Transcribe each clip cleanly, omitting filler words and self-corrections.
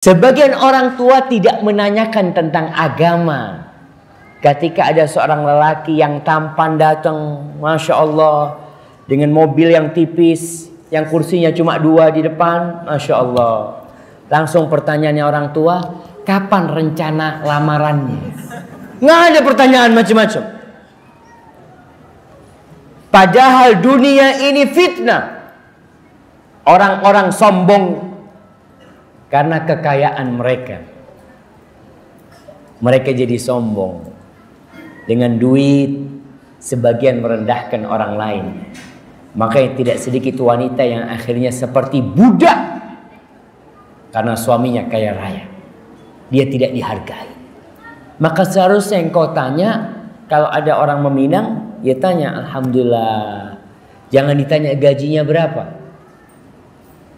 Sebagian orang tua tidak menanyakan tentang agama. Ketika ada seorang lelaki yang tampan datang, Masya Allah, dengan mobil yang tipis, yang kursinya cuma 2 di depan, Masya Allah. Langsung pertanyaannya orang tua, kapan rencana lamarannya? Nggak ada pertanyaan macam-macam. Padahal dunia ini fitnah. Orang-orang sombong karena kekayaan mereka. Mereka jadi sombong. Dengan duit, sebagian merendahkan orang lain. Makanya tidak sedikit wanita yang akhirnya seperti budak. Karena suaminya kaya raya. Dia tidak dihargai. Maka seharusnya yang kau tanya, kalau ada orang meminang, ya tanya, Alhamdulillah. Jangan ditanya gajinya berapa.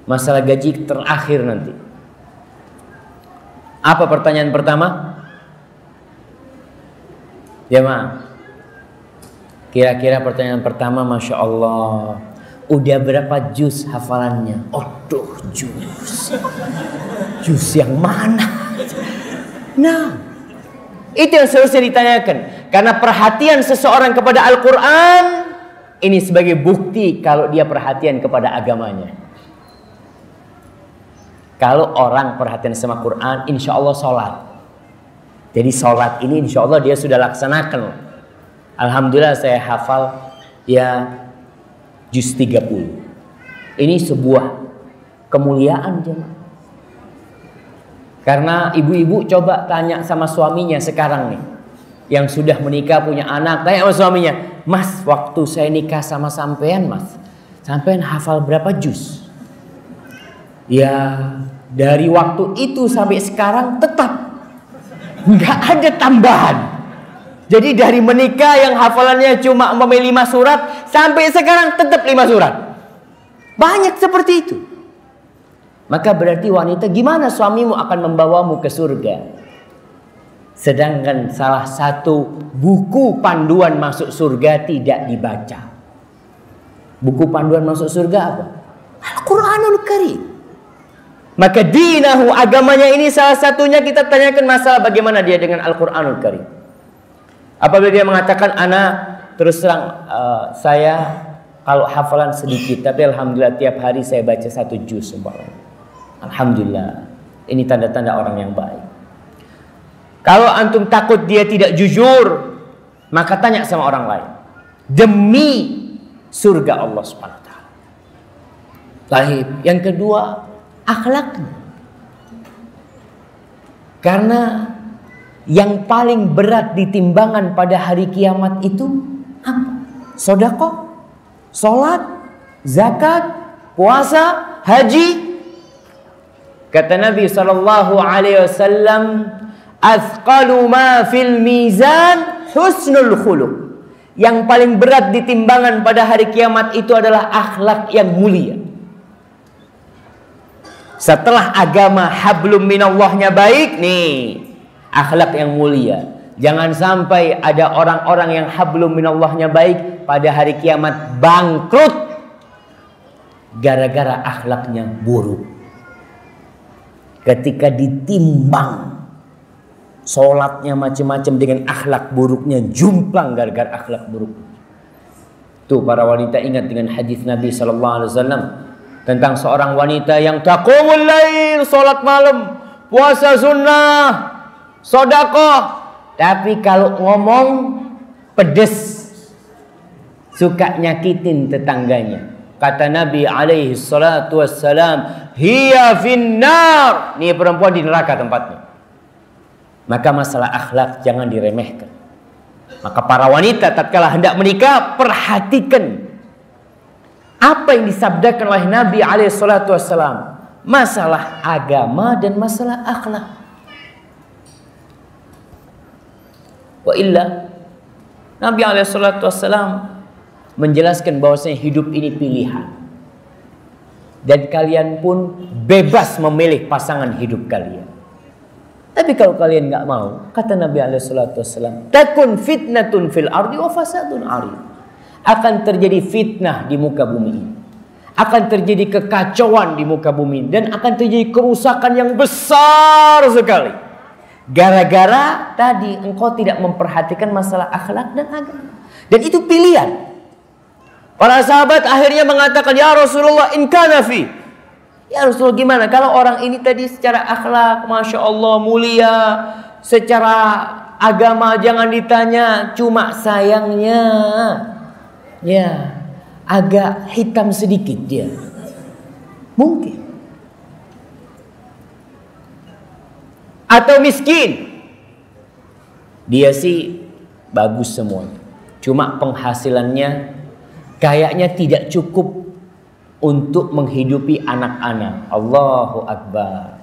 Masalah gaji terakhir nanti. Apa pertanyaan pertama? Jemaah, kira-kira pertanyaan pertama, Masya Allah, udah berapa juz hafalannya? Aduh, juz yang mana? Nah, itu yang seharusnya ditanyakan. Karena perhatian seseorang kepada Al-Quran, ini sebagai bukti kalau dia perhatian kepada agamanya. Kalau orang perhatian sama Quran, insya Allah sholat. Jadi sholat ini insya Allah dia sudah laksanakan. Alhamdulillah saya hafal ya juz 30. Ini sebuah kemuliaan jemaah. Karena ibu-ibu coba tanya sama suaminya sekarang nih, yang sudah menikah punya anak, tanya sama suaminya, Mas, waktu saya nikah sama sampean, Mas, sampean hafal berapa juz? Ya dari waktu itu sampai sekarang tetap nggak ada tambahan. Jadi dari menikah yang hafalannya cuma 5 surat sampai sekarang tetap 5 surat. Banyak seperti itu. Maka berarti wanita, gimana suamimu akan membawamu ke surga? Sedangkan salah satu buku panduan masuk surga tidak dibaca. Buku panduan masuk surga apa? Al-Quranul Karim. Maka dinahu, agamanya ini salah satunya kita tanyakan masalah bagaimana dia dengan Al-Quranul Karim. Apabila dia mengatakan, Ana terus terang saya kalau hafalan sedikit, tapi Alhamdulillah tiap hari saya baca 1 juz. Alhamdulillah, ini tanda-tanda orang yang baik. Kalau antum takut dia tidak jujur, maka tanya sama orang lain. Demi surga Allah Subhanahu wa taala. Baik, yang kedua, akhlaknya. Karena yang paling berat di timbangan pada hari kiamat itu apa? Sedekah, salat, zakat, puasa, haji. Kata Nabi sallallahu alaihi wasallam, "Athqalu ma fil mizan husnul khuluq." Yang paling berat di timbangan pada hari kiamat itu adalah akhlak yang mulia. Setelah agama hablum minallahnya baik, nih akhlak yang mulia. Jangan sampai ada orang-orang yang hablum minallahnya baik pada hari kiamat bangkrut gara-gara akhlaknya buruk. Ketika ditimbang sholatnya macam-macam dengan akhlak buruknya jumplang gara-gara akhlak buruk. Tuh para wanita ingat dengan hadis Nabi sallallahu alaihi wasallam tentang seorang wanita yang taqumul lail, sholat malam, puasa sunnah, sedekah, tapi kalau ngomong pedes, suka nyakitin tetangganya. Kata Nabi alaihi salatu wassalam, hiya finnar, ini perempuan di neraka tempatnya. Maka masalah akhlak jangan diremehkan. Maka para wanita tatkala hendak menikah, perhatikan apa yang disabdakan oleh Nabi alaihi salatu wassalam, masalah agama dan masalah akhlak. Wa illa Nabi alaihi salatu wassalam menjelaskan bahwasanya hidup ini pilihan. Dan kalian pun bebas memilih pasangan hidup kalian. Tapi kalau kalian nggak mau, kata Nabi alaihi salatu wassalam, takun fitnatun fil ardi wa fasadun arid. Akan terjadi fitnah di muka bumi ini. Akan terjadi kekacauan di muka bumi dan akan terjadi kerusakan yang besar sekali. Gara-gara tadi engkau tidak memperhatikan masalah akhlak dan agama. Dan itu pilihan. Para sahabat akhirnya mengatakan, ya Rasulullah, in kana fi. Ya Rasulullah, gimana kalau orang ini tadi secara akhlak Masya Allah mulia, secara agama jangan ditanya, cuma sayangnya ya agak hitam sedikit dia. Mungkin. Atau miskin. Dia sih bagus semuanya, cuma penghasilannya kayaknya tidak cukup untuk menghidupi anak-anak. Allahu Akbar.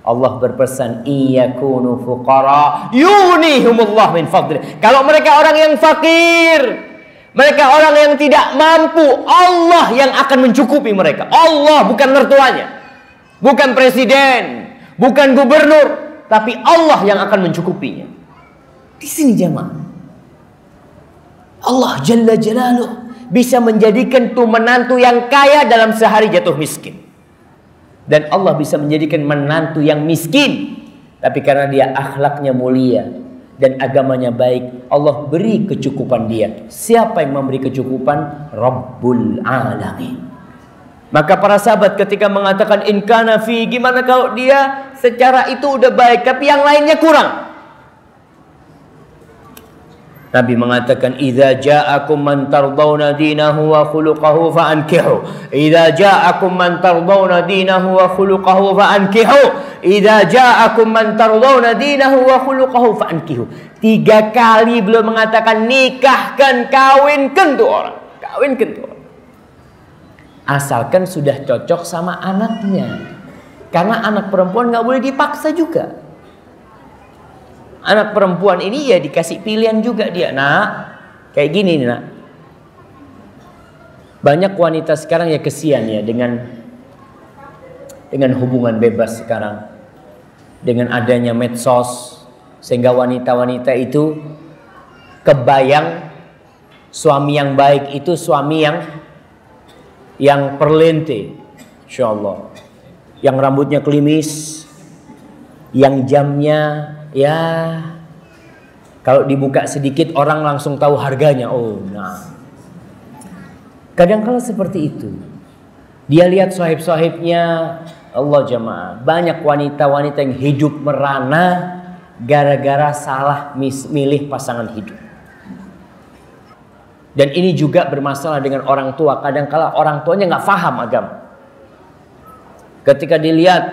Allah berpesan, iyakunu fuqara yunihumullah min fadli. Kalau mereka orang yang fakir, mereka orang yang tidak mampu, Allah yang akan mencukupi mereka. Allah, bukan mertuanya, bukan presiden, bukan gubernur, tapi Allah yang akan mencukupinya. Di sini jemaah, Allah Jalla Jalaluh bisa menjadikan tuh menantu yang kaya dalam sehari jatuh miskin. Dan Allah bisa menjadikan menantu yang miskin, tapi karena dia akhlaknya mulia dan agamanya baik, Allah beri kecukupan dia. Siapa yang memberi kecukupan? Rabbul Alamin. Maka para sahabat ketika mengatakan in kana fi, gimana kalau dia secara itu udah baik tapi yang lainnya kurang? Nabi mengatakan, idza ja'akum man tardawna dinahu wa khuluquhu fa'ankihu. Idza ja'akum man tardawna dinahu wa khuluquhu fa'ankihu. Idza ja'akum man tardawna dinahu wa khuluquhu fa'ankihu. 3 kali beliau mengatakan, nikahkan, kawinkan tuh orang. Kawinkan tuh orang. Asalkan sudah cocok sama anaknya. Karena anak perempuan gak boleh dipaksa juga. Anak perempuan ini ya dikasih pilihan juga dia. Nah, kayak gini nih nak. Banyak wanita sekarang ya kesian ya dengan hubungan bebas sekarang. Dengan adanya medsos, sehingga wanita-wanita itu kebayang suami yang baik itu suami yang perlente, insyaallah, yang rambutnya klimis, yang jamnya ya kalau dibuka sedikit orang langsung tahu harganya. Oh, nah. Kadang-kala seperti itu. Dia lihat sahib-sahibnya, Allah jamaah, banyak wanita-wanita yang hidup merana gara-gara salah milih pasangan hidup. Dan ini juga bermasalah dengan orang tua. Kadang-kala orang tuanya nggak paham agama. Ketika dilihat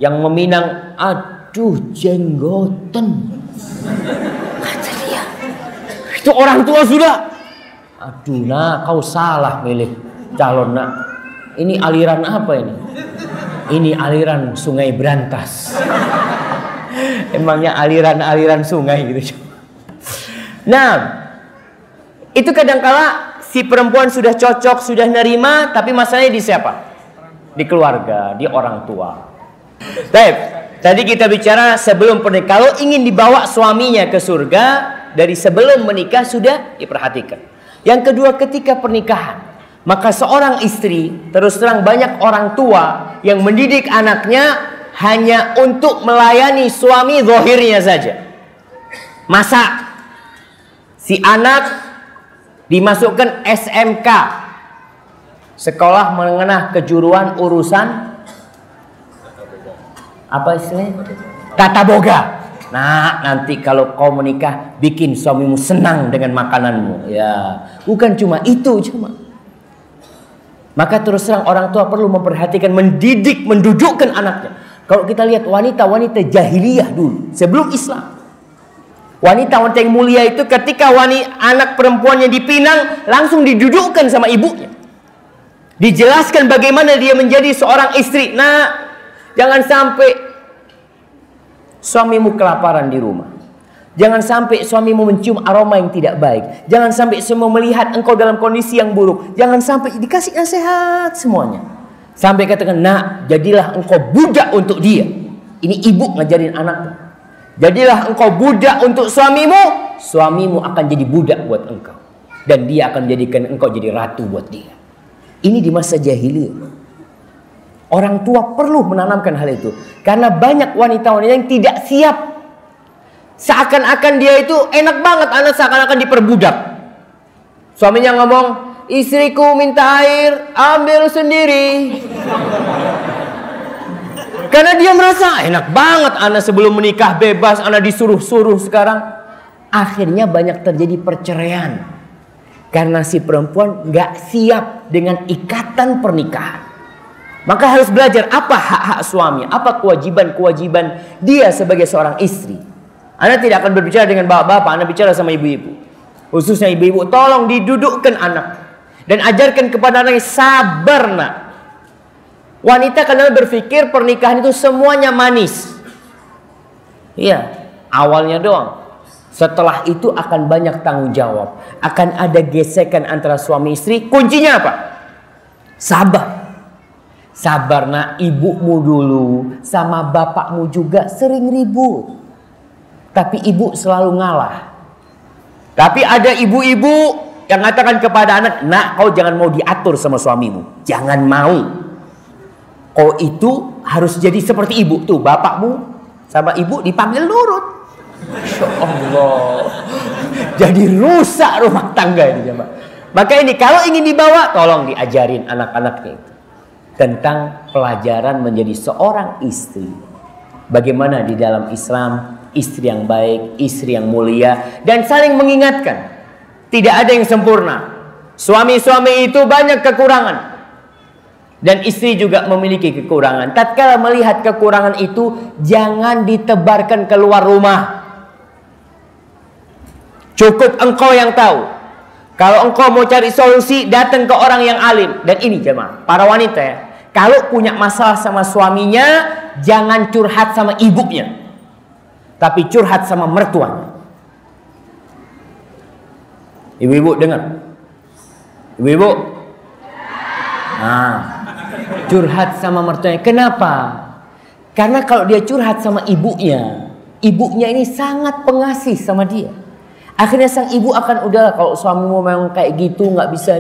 yang meminang, aduh jenggoten, kata dia, itu orang tua sudah. Aduh nak, kau salah milih calon nak. Ini aliran apa ini? Ini aliran Sungai Brantas. Emangnya aliran sungai gitu. Nah, itu kadangkala si perempuan sudah cocok, sudah nerima, tapi masalahnya di siapa? Di keluarga, di orang tua. Baik. Tadi kita bicara sebelum pernikahan. Kalau ingin dibawa suaminya ke surga, dari sebelum menikah sudah diperhatikan. Yang kedua, ketika pernikahan, maka seorang istri, terus terang banyak orang tua yang mendidik anaknya hanya untuk melayani suami zahirnya saja. Masa si anak dimasukkan SMK, sekolah menengah kejuruan urusan apa istilahnya? Tata boga. Nah, nanti kalau kau menikah, bikin suamimu senang dengan makananmu. Ya, bukan cuma itu cuma. Maka terus terang orang tua perlu memperhatikan, mendidik, mendudukkan anaknya. Kalau kita lihat wanita-wanita jahiliyah dulu, sebelum Islam, wanita-wanita yang mulia itu ketika anak perempuannya dipinang, langsung didudukkan sama ibunya. Dijelaskan bagaimana dia menjadi seorang istri. Nah, jangan sampai suamimu kelaparan di rumah. Jangan sampai suamimu mencium aroma yang tidak baik. Jangan sampai semua melihat engkau dalam kondisi yang buruk. Jangan sampai dikasih nasihat semuanya. Sampai katakan, nak, jadilah engkau budak untuk dia. Ini ibu ngajarin anaknya. Jadilah engkau budak untuk suamimu. Suamimu akan jadi budak buat engkau. Dan dia akan menjadikan engkau jadi ratu buat dia. Ini di masa jahiliyah. Orang tua perlu menanamkan hal itu. Karena banyak wanita-wanita yang tidak siap. Seakan-akan dia itu enak banget, anak seakan-akan diperbudak. Suaminya ngomong, istriku minta air, ambil sendiri. Karena dia merasa enak banget, anak sebelum menikah bebas, anak disuruh-suruh sekarang. Akhirnya banyak terjadi perceraian. Karena si perempuan gak siap dengan ikatan pernikahan. Maka harus belajar apa hak-hak suami, apa kewajiban-kewajiban dia sebagai seorang istri. Anda tidak akan berbicara dengan bapak-bapak, Anda bicara sama ibu-ibu. Khususnya ibu-ibu, tolong didudukkan anak. Dan ajarkan kepada anaknya sabar, nak. Wanita kadang berpikir pernikahan itu semuanya manis. Iya, awalnya doang. Setelah itu akan banyak tanggung jawab. Akan ada gesekan antara suami istri. Kuncinya apa? Sabar. Sabar, nak. Ibumu dulu sama bapakmu juga sering ribut. Tapi ibu selalu ngalah. Tapi ada ibu-ibu yang mengatakan kepada anak, nak, kau jangan mau diatur sama suamimu. Jangan mau. Kau itu harus jadi seperti ibu. Tuh, bapakmu sama ibu dipanggil nurut. Masya Allah. Jadi rusak rumah tangga ini, jemaah. Maka ini kalau ingin dibawa, tolong diajarin anak-anaknya itu tentang pelajaran menjadi seorang istri. Bagaimana di dalam Islam istri yang baik, istri yang mulia, dan saling mengingatkan. Tidak ada yang sempurna. Suami-suami itu banyak kekurangan. Dan istri juga memiliki kekurangan. Tatkala melihat kekurangan itu, jangan ditebarkan keluar rumah. Cukup engkau yang tahu. Kalau engkau mau cari solusi, datang ke orang yang alim. Dan ini jemaah, para wanita ya, kalau punya masalah sama suaminya, jangan curhat sama ibunya, tapi curhat sama mertuanya. Ibu-ibu dengar? Ibu-ibu? Nah, curhat sama mertuanya. Kenapa? Karena kalau dia curhat sama ibunya, ibunya ini sangat pengasih sama dia. Akhirnya sang ibu akan, udahlah kalau suamimu memang kayak gitu, nggak bisa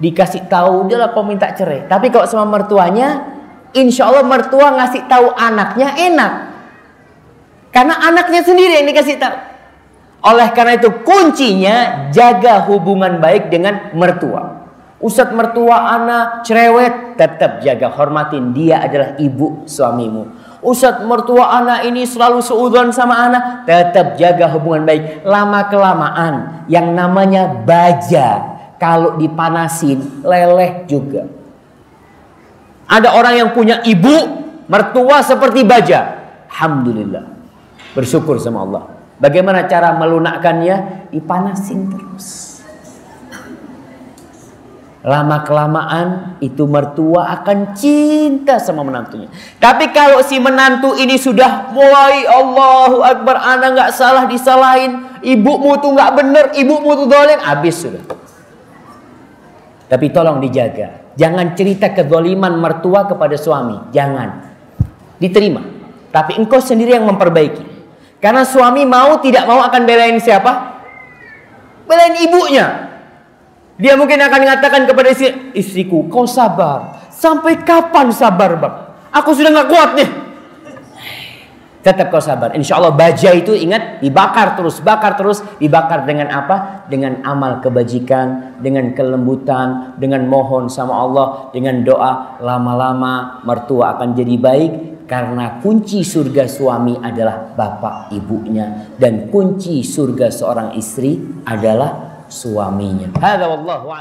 dikasih tahu, udahlah kau minta cerai. Tapi kalau sama mertuanya, insya Allah mertua ngasih tahu anaknya enak. Karena anaknya sendiri yang dikasih tahu. Oleh karena itu kuncinya jaga hubungan baik dengan mertua. Ustadz, mertua anak cerewet, tetap jaga, hormatin, dia adalah ibu suamimu. Ustadz, mertua anak ini selalu seudon sama anak, tetap jaga hubungan baik. Lama kelamaan yang namanya baja, kalau dipanasin leleh juga. Ada orang yang punya ibu mertua seperti baja, alhamdulillah, bersyukur sama Allah. Bagaimana cara melunakkannya? Dipanasin terus. Lama kelamaan itu mertua akan cinta sama menantunya. Tapi kalau si menantu ini sudah mulai Allahu Akbar, anak nggak salah disalahin, ibumu tuh nggak bener, ibumu tuh dolim, habis sudah. Tapi tolong dijaga. Jangan cerita kezaliman mertua kepada suami. Jangan. Diterima. Tapi engkau sendiri yang memperbaiki. Karena suami mau tidak mau akan belain siapa? Belain ibunya. Dia mungkin akan mengatakan kepada istriku, kau sabar. Sampai kapan sabar, Bang? Aku sudah gak kuat nih. Tetap kau sabar. Insya Allah baja itu ingat, dibakar terus, bakar terus. Dibakar dengan apa? Dengan amal kebajikan, dengan kelembutan, dengan mohon sama Allah, dengan doa. Lama-lama mertua akan jadi baik. Karena kunci surga suami adalah bapak ibunya. Dan kunci surga seorang istri adalah suaminya. Hadza wallahu a'lam.